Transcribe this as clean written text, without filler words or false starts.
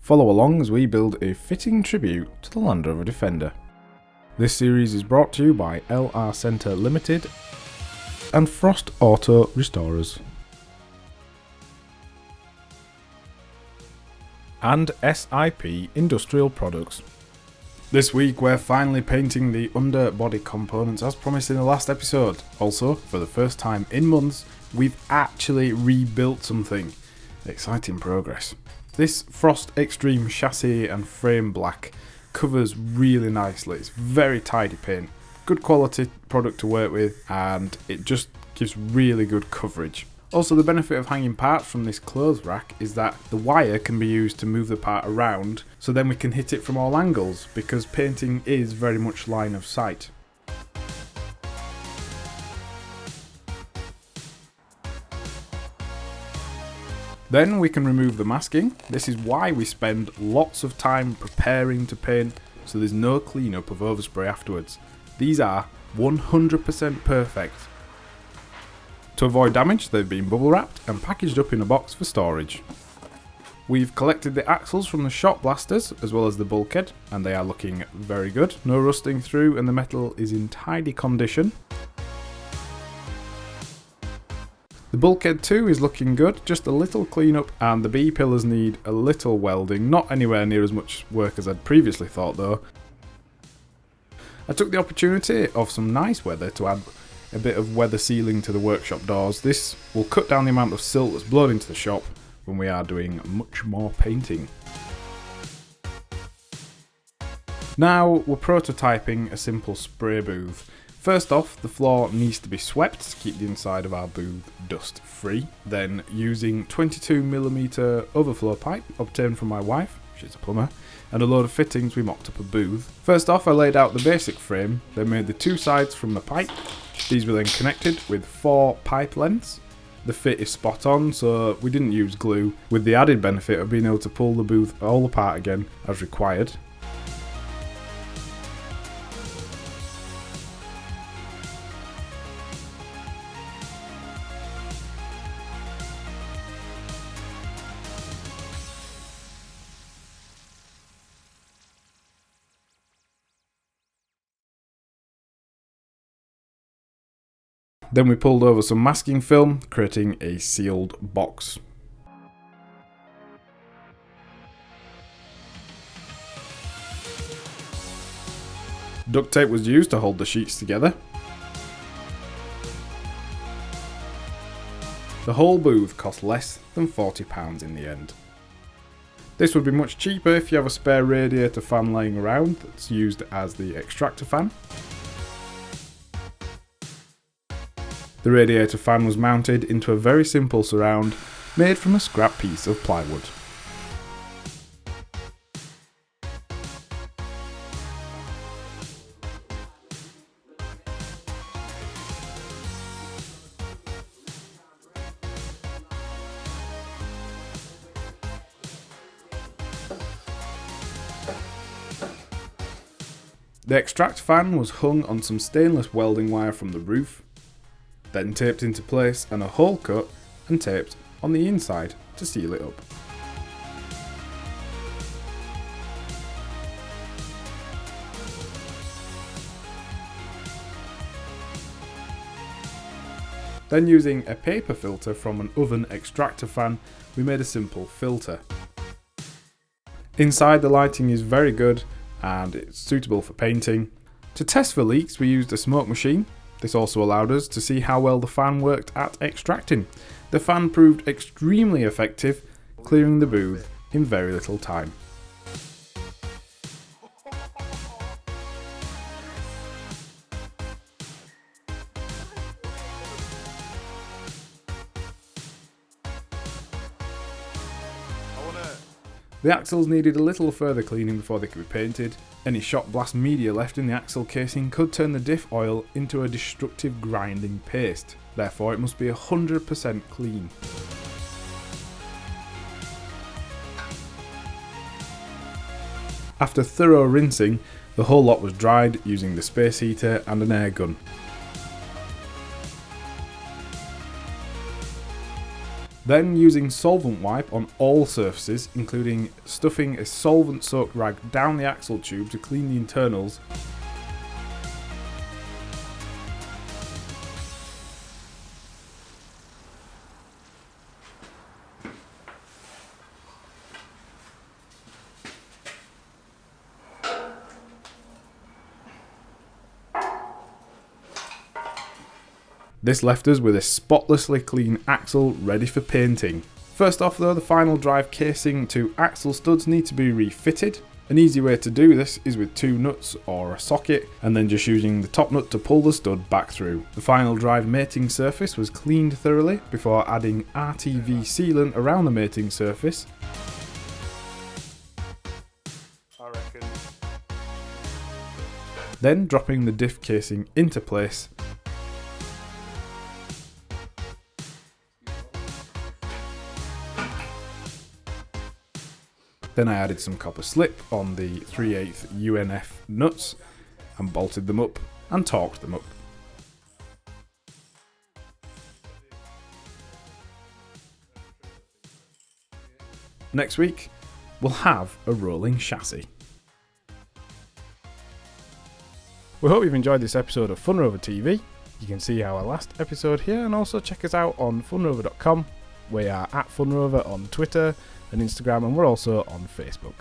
Follow along as we build a fitting tribute to the Land Rover Defender. This series is brought to you by LR Centre Limited and Frost Auto Restorers. And SIP Industrial Products. This week we're finally painting the underbody components as promised in the last episode. Also, for the first time in months, we've actually rebuilt something. Exciting progress. This Frost Extreme chassis and frame black covers really nicely. It's very tidy paint, good quality product to work with, and it just gives really good coverage. Also, the benefit of hanging parts from this clothes rack is that the wire can be used to move the part around, so then we can hit it from all angles because painting is very much line of sight. Then we can remove the masking. This is why we spend lots of time preparing to paint, so there's no cleanup of overspray afterwards. These are 100% perfect. To avoid damage, they've been bubble wrapped and packaged up in a box for storage. We've collected the axles from the shop blasters as well as the bulkhead, and they are looking very good. No rusting through and the metal is in tidy condition. The bulkhead too is looking good, just a little cleanup, and the B pillars need a little welding, not anywhere near as much work as I'd previously thought though. I took the opportunity of some nice weather to add a bit of weather sealing to the workshop doors. This will cut down the amount of silt that's blown into the shop when we are doing much more painting. Now we're prototyping a simple spray booth. First off, the floor needs to be swept to keep the inside of our booth dust free. Then, using 22mm overflow pipe obtained from my wife, she's a plumber, and a load of fittings, we mocked up a booth. First off, I laid out the basic frame, then made the two sides from the pipe. These were then connected with 4 pipe lengths. The fit is spot on, so we didn't use glue, with the added benefit of being able to pull the booth all apart again as required. Then we pulled over some masking film, creating a sealed box. Duct tape was used to hold the sheets together. The whole booth cost less than £40 in the end. This would be much cheaper if you have a spare radiator fan laying around that's used as the extractor fan. The radiator fan was mounted into a very simple surround made from a scrap piece of plywood. The extract fan was hung on some stainless welding wire from the roof, then taped into place and a hole cut and taped on the inside to seal it up. Then, using a paper filter from an oven extractor fan, we made a simple filter. Inside, the lighting is very good and it's suitable for painting. To test for leaks, we used a smoke machine. This also allowed us to see how well the fan worked at extracting. The fan proved extremely effective, clearing the booth in very little time. The axles needed a little further cleaning before they could be painted. Any shot blast media left in the axle casing could turn the diff oil into a destructive grinding paste. Therefore, it must be 100% clean. After thorough rinsing, the whole lot was dried using the space heater and an air gun. Then using solvent wipe on all surfaces, including stuffing a solvent soaked rag down the axle tube to clean the internals. This left us with a spotlessly clean axle ready for painting. First off though, the final drive casing to axle studs need to be refitted. An easy way to do this is with 2 nuts or a socket and then just using the top nut to pull the stud back through. The final drive mating surface was cleaned thoroughly before adding RTV sealant around the mating surface. Then dropping the diff casing into place. Then I added some copper slip on the 3/8 UNF nuts and bolted them up and torqued them up. Next week, we'll have a rolling chassis. We hope you've enjoyed this episode of FunRover TV. You can see our last episode here and also check us out on funrover.com. We are at FunRover on Twitter and Instagram, and we're also on Facebook.